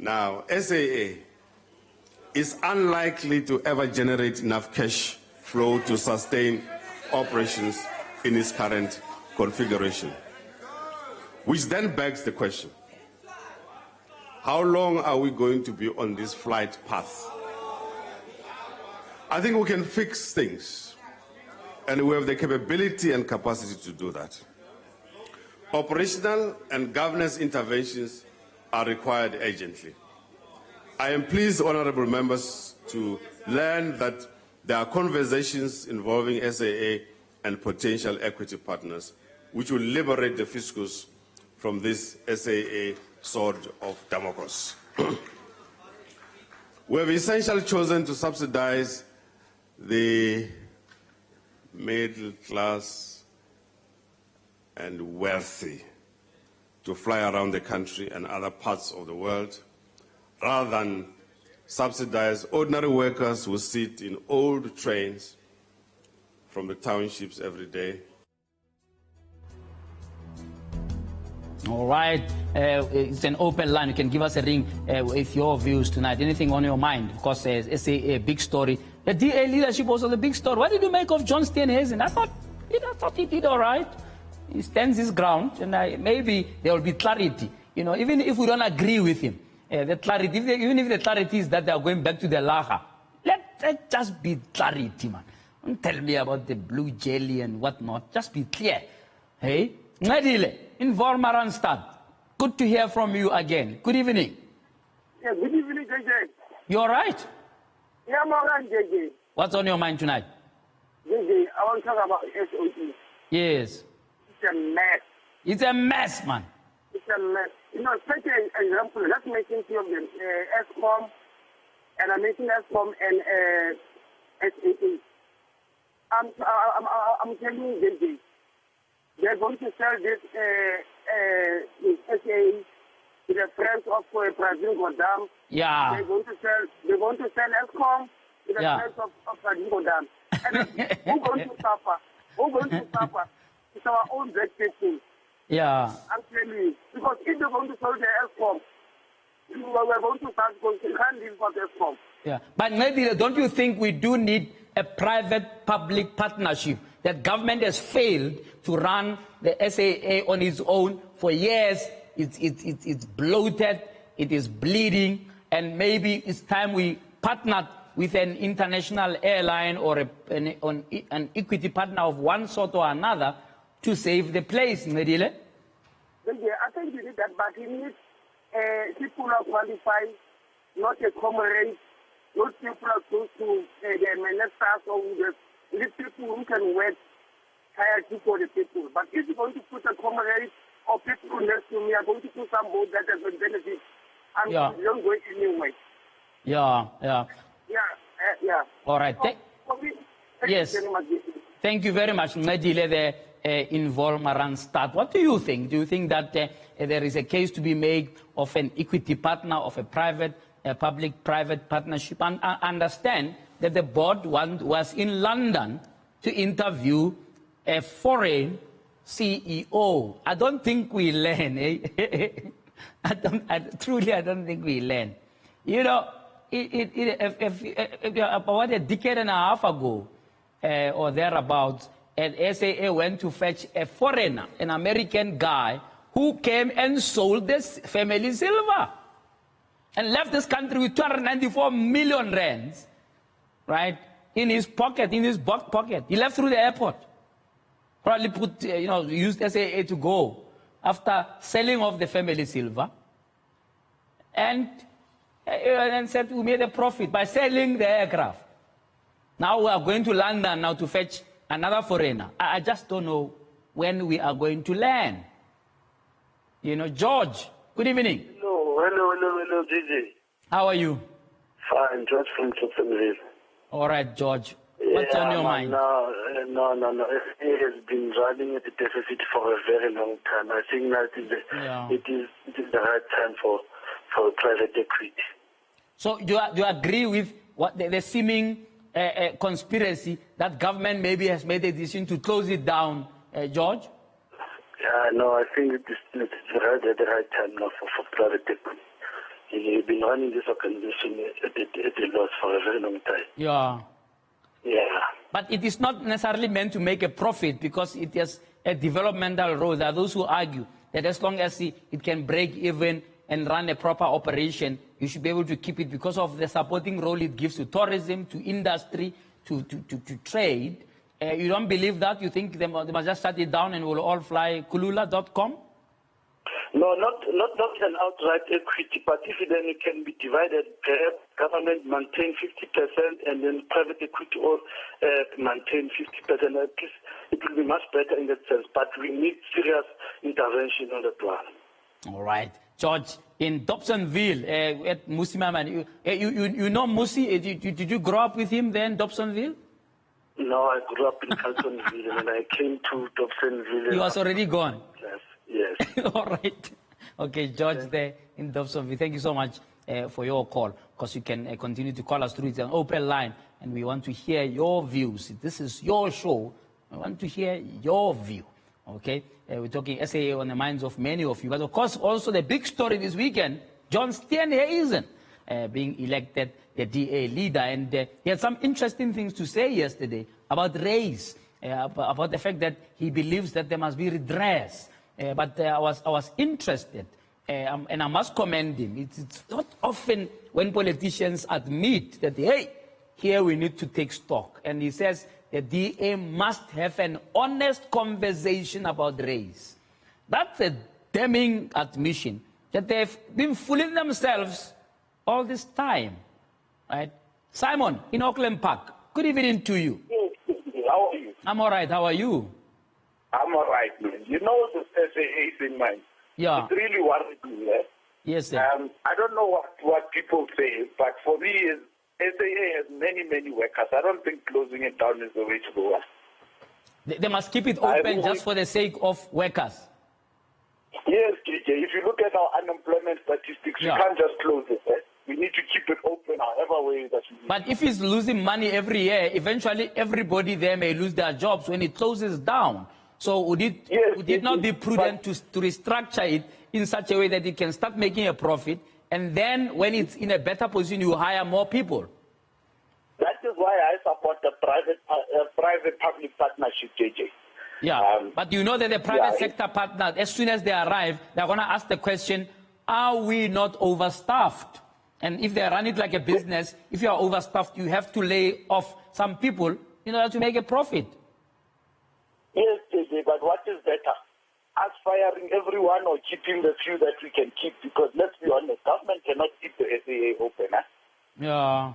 Now, SAA is unlikely to ever generate enough cash flow to sustain operations in its current configuration, which then begs the question, how long are we going to be on this flight path? I think we can fix things, and we have the capability and capacity to do that. Operational and governance interventions are required urgently. I am pleased, honourable members, to learn that there are conversations involving SAA and potential equity partners which will liberate the fiscus from this SAA sword of Damocles. We have essentially chosen to subsidize the middle class and wealthy to fly around the country and other parts of the world, rather than subsidize ordinary workers who sit in old trains from the townships every day. All right, it's an open line. You can give us a ring with your views tonight. Anything on your mind? Of course, it's a big story. The DA leadership was the big story. What did you make of John Steenhuisen? I thought he did all right. He stands his ground, and maybe there will be clarity. You know, even if we don't agree with him, the clarity, even if the clarity is that they are going back to the Laha, let just be clarity, man. Don't tell me about the blue jelly and whatnot. Just be clear. Hey, Ngadile, in Vormaranstad, good to hear from you again. Good evening. Yeah, good evening, JJ. You all right? Yeah, I'm all right, JJ. What's on your mind tonight? JJ, I want to talk about SOE. Yes. It's a mess. It's a mess, man. It's a mess. You know, take an example. Let's make two of them. ESCOM, and I'm making ESCOM and SAA. I'm telling you, JJ, they're going to sell this SAA to the friends of Brazil Godam. Yeah. They're going to sell ESCOM to the friends of Brazil Godam. And who's going to suffer? Who's going to suffer? It's our own black people. Yeah. I'm telling you. Because if they're going to sell the ESCOM, we're going to start because you can't live for the ESCOM. Yeah. But maybe don't you think we do need a private-public partnership? That government has failed to run the SAA on its own for years. It's bloated, it is bleeding, and maybe it's time we partnered with an international airline or an equity partner of one sort or another to save the place, Medile? Yeah, I think you need that, but you need people who are qualified, not a comrade, not people who are close to the ministers or the people who can work tirelessly for the people. But if you're going to put a comrade or people next to me, I'm going to put some boat that has been benefit. I'm not going anyway. Yeah. All right. Yes. Thank you very much, Medile, the Involmaranstad. What do you think? Do you think that there is a case to be made of an equity partner, of a public-private partnership? And I understand that the board was in London to interview a foreign CEO. I don't think we learn. I truly don't think we learn. You know, about a decade and a half ago, or thereabouts, and SAA went to fetch a foreigner, an American guy, who came and sold this family silver and left this country with 294 million rands, right, in his pocket, in his back pocket. He left through the airport. Probably put, used SAA to go after selling off the family silver, and said we made a profit by selling the aircraft. Now we are going to London now to fetch another foreigner. I just don't know when we are going to land. You know, George, good evening. Hello, JJ. How are you? Fine, George from Chopsonville. All right, George. What's on your mind? No. It has been running at a deficit for a very long time. I think that it is the right time for private equity. So do you agree with what the seeming conspiracy that government maybe has made a decision to close it down, George? Yeah, no, I think it's right at the right time now for private equity. He's been running this organization at a loss for a very long time. Yeah. Yeah. But it is not necessarily meant to make a profit because it has a developmental role. There are those who argue that as long as it can break even and run a proper operation, you should be able to keep it because of the supporting role it gives to tourism, to industry, to trade. You don't believe that? You think they must just shut it down and we'll all fly kulula.com? No, not an outright equity, but if then it can be divided, perhaps government maintain 50% and then private equity or maintain 50%. At least it will be much better in that sense, but we need serious intervention on that one. All right. George, in Dobsonville, at Musi Maman, you know Musi? Did you grow up with him there in Dobsonville? No, I grew up in Carltonville and I came to Dobsonville. He was already gone? Yes. All right. Okay, George there in Dobsonville, thank you so much for your call, because you can continue to call us through. It's an open line, and we want to hear your views. This is your show. I want to hear your view. Okay? We're talking SAA on the minds of many of you. But of course, also the big story this weekend, John Steenhuisen being elected the DA leader. And he had some interesting things to say yesterday about race, about the fact that he believes that there must be redress. But I was interested, and I must commend him. It's not often when politicians admit that, hey, here we need to take stock. And he says the DA must have an honest conversation about race. That's a damning admission that they've been fooling themselves all this time. Right? Simon, in Auckland Park, good evening to you. How are you? I'm all right. How are you? I'm all right, man. You know the SAA in mind. Yeah. It really worries me. Eh? Yes, sir. I don't know what people say, but for me, SAA has many, many workers. I don't think closing it down is the way to go. They must keep it open just for the sake of workers. Yes, JJ. If you look at our unemployment statistics, Yeah. you can't just close it. Eh? We need to keep it open however way that we need. But if it's losing money every year, eventually everybody there may lose their jobs when it closes down. So would it not be prudent to restructure it in such a way that it can start making a profit, and then when it's in a better position, you hire more people? That is why I support the private-public partnership, JJ. Yeah, but you know that the private yeah, sector partners, as soon as they arrive, they're going to ask the question, are we not overstaffed? And if they run it like a business, if you are overstaffed, you have to lay off some people in order to make a profit. Yes, JJ, but what is better? Us firing everyone or keeping the few that we can keep? Because let's be honest, government cannot keep the SAA open. Huh? Yeah.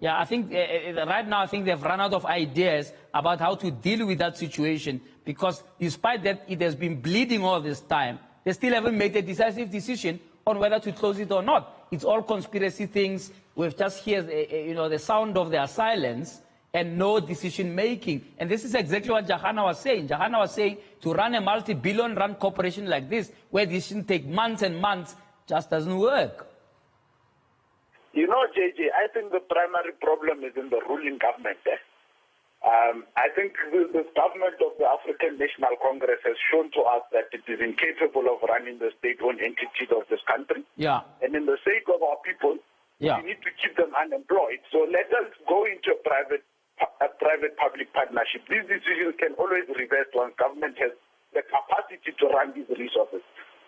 Yeah, I think right now, I think they've run out of ideas about how to deal with that situation, because despite that it has been bleeding all this time, they still haven't made a decisive decision on whether to close it or not. It's all conspiracy things. We've just heard the sound of their silence and no decision making. And this is exactly what Jahana was saying. Jahana was saying to run a multi-billion rand corporation like this, where decisions take months and months, just doesn't work. You know, JJ, I think the primary problem is in the ruling government. I think this government of the African National Congress has shown to us that it is incapable of running the state-owned entities of this country. Yeah. And in the sake of our people, Yeah. we need to keep them unemployed. So let us go into a private-public partnership. These decisions can always reverse once government has the capacity to run these resources.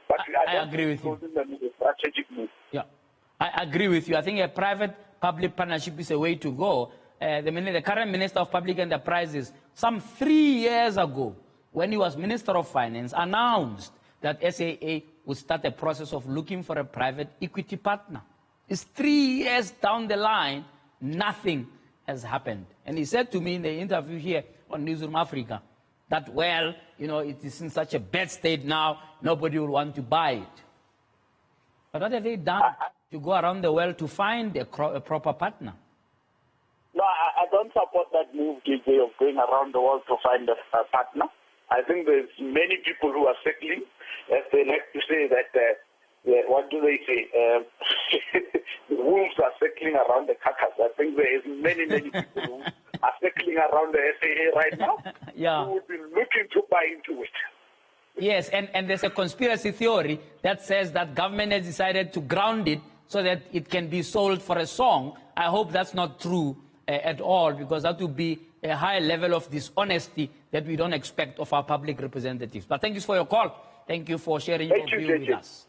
But I agree with you. A strategic move. Yeah, I agree with you. I think a private-public partnership is a way to go. The current Minister of Public Enterprises, some 3 years ago, when he was Minister of Finance, announced that SAA would start a process of looking for a private equity partner. It's 3 years down the line, nothing has happened. And he said to me in the interview here on Newsroom Africa that, well, it is in such a bad state now, nobody will want to buy it. But what have they done to go around the world to find a proper partner? No, I don't support that move, JJ, of going around the world to find a partner. I think there's many people who are circling, as they like to say that, what do they say? The wolves are circling around the carcass. I think there is many people who are circling around the SAA right now Yeah. who would be looking to buy into it. Yes, and there's a conspiracy theory that says that government has decided to ground it so that it can be sold for a song. I hope that's not true at all, because that would be a high level of dishonesty that we don't expect of our public representatives. But thank you for your call. Thank you for sharing your view with us.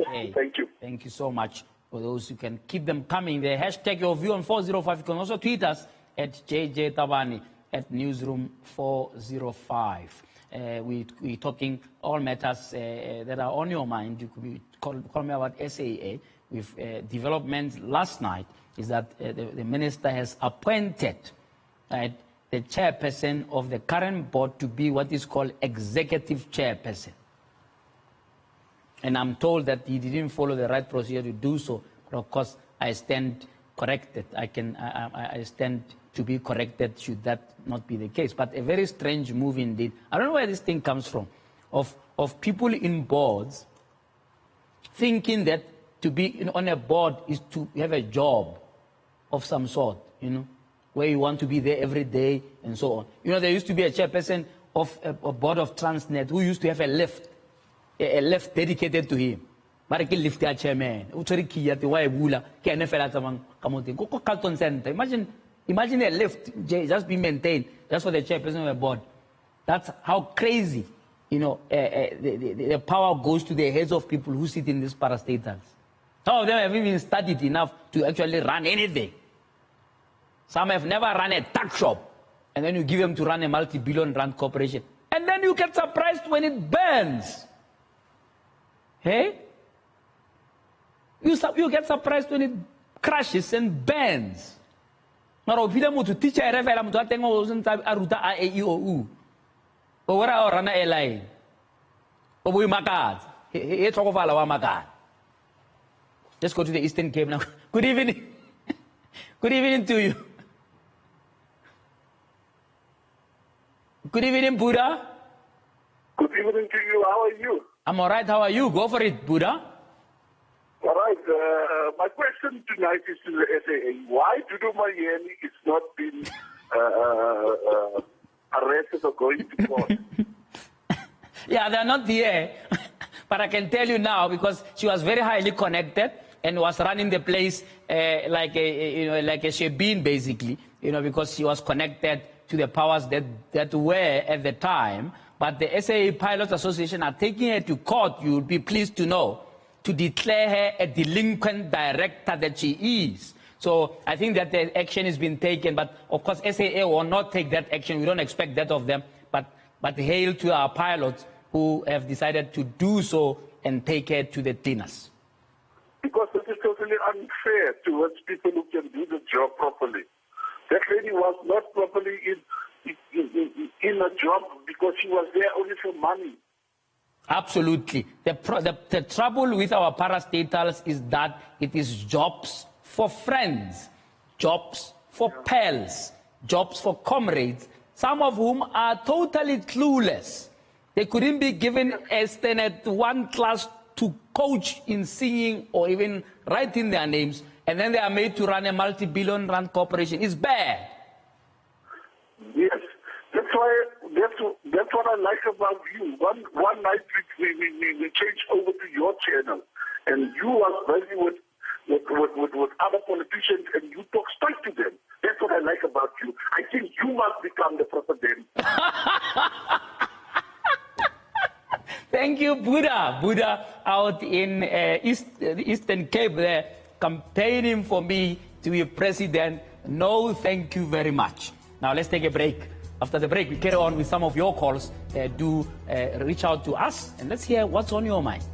Okay. Thank you. Thank you so much. For those who can keep them coming, the hashtag your view on 405. You can also tweet us at JJ Tabani at Newsroom 405. We're talking all matters that are on your mind. You could be call me about SAA. With development last night is that the minister has appointed the chairperson of the current board to be what is called executive chairperson. And I'm told that he didn't follow the right procedure to do so. But of course, I stand corrected. I stand to be corrected should that not be the case. But a very strange move indeed. I don't know where this thing comes from, of people in boards thinking that to be on a board is to have a job of some sort, where you want to be there every day and so on. There used to be a chairperson of a board of Transnet who used to have a lift dedicated to him. But he lift their chairman. Imagine a lift just be maintained just for the chairperson of a board. That's how crazy, the power goes to the heads of people who sit in these parastatals. Some of them have even studied enough to actually run anything. Some have never run a tuck shop. And then you give them to run a multi-billion rand corporation. And then you get surprised when it burns. Hey? You get surprised when it crashes and burns. Mara opila motho teacher ere fela motho a teng o sentse a ruta a e o u. O wera o rana airline. O boi makatsa. E tlhokofala wa makatsa. Let's go to the Eastern Cape now. Good evening. Good evening to you. Good evening, Buddha. Good evening to you. How are you? I'm all right. How are you? Go for it, Buddha. All right. My question tonight is to the SAA. Why Dudu Mayeni is not been arrested or going to court? Yeah, they're not here. But I can tell you now, because she was very highly connected and was running the place like a shebeen, basically, because she was connected to the powers that were at the time. But the SAA Pilots Association are taking her to court, you will be pleased to know, to declare her a delinquent director that she is. So I think that the action has been taken, but of course SAA will not take that action. We don't expect that of them, but hail to our pilots who have decided to do so and take her to the cleaners. Because it is totally unfair towards people who can do the job properly. That lady was not properly in a job because she was there only for money. Absolutely. The trouble with our parastatals is that it is jobs for friends, jobs for pals, jobs for comrades, some of whom are totally clueless. They couldn't be given a standard one class to coach in singing or even writing their names, and then they are made to run a multi-billion rand corporation. It's bad. Yes, that's what I like about you. One night we changed over to your channel, and you was busy with other politicians, and you talk straight to them. That's what I like about you. I think you must become the president. Thank you, Buddha. Buddha out in Eastern Cape there, campaigning for me to be president. No, thank you very much. Now let's take a break. After the break, we carry on with some of your calls. Do reach out to us and let's hear what's on your mind.